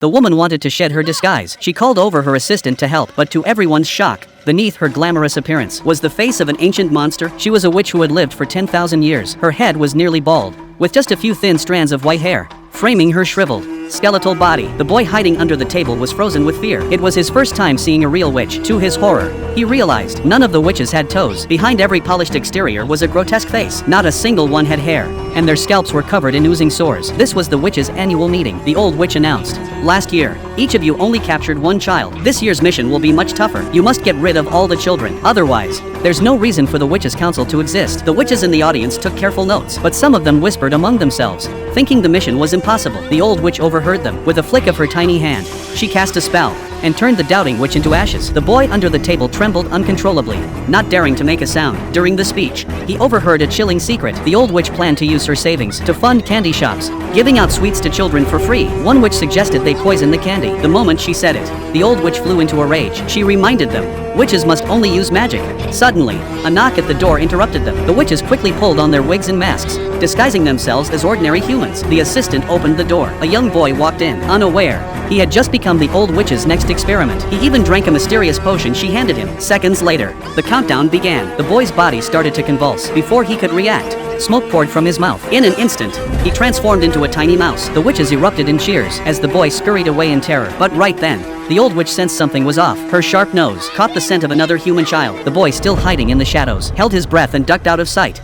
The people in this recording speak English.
The woman wanted to shed her disguise. She called over her assistant to help, but to everyone's shock, beneath her glamorous appearance was the face of an ancient monster. She was a witch who had lived for 10,000 years. Her head was nearly bald, with just a few thin strands of white hair framing her shriveled, skeletal body. The boy hiding under the table was frozen with fear. It was his first time seeing a real witch. To his horror, he realized none of the witches had toes. Behind every polished exterior was a grotesque face. Not a single one had hair, and their scalps were covered in oozing sores. This was the witches' annual meeting. The old witch announced, "Last year, each of you only captured one child. This year's mission will be much tougher. You must get rid of all the children. Otherwise, there's no reason for the witches' council to exist." The witches in the audience took careful notes, but some of them whispered among themselves, thinking the mission was impossible. The old witch overheard them. With a flick of her tiny hand, she cast a spell and turned the doubting witch into ashes. The boy under the table trembled uncontrollably, not daring to make a sound. During the speech, he overheard a chilling secret. The old witch planned to use her savings to fund candy shops, giving out sweets to children for free. One witch suggested they poison the candy. The moment she said it, the old witch flew into a rage. She reminded them, witches must only use magic. Suddenly, a knock at the door interrupted them. The witches quickly pulled on their wigs and masks, disguising themselves as ordinary humans. The assistant opened the door. A young boy walked in, unaware he had just become the old witch's next experiment. He even drank a mysterious potion she handed him. Seconds later, the countdown began. The boy's body started to convulse. Before he could react, smoke poured from his mouth. In an instant, he transformed into a tiny mouse. The witches erupted in cheers as the boy scurried away in terror. But right then, the old witch sensed something was off. Her sharp nose caught the scent of another human child. The boy, still hiding in the shadows, held his breath and ducked out of sight.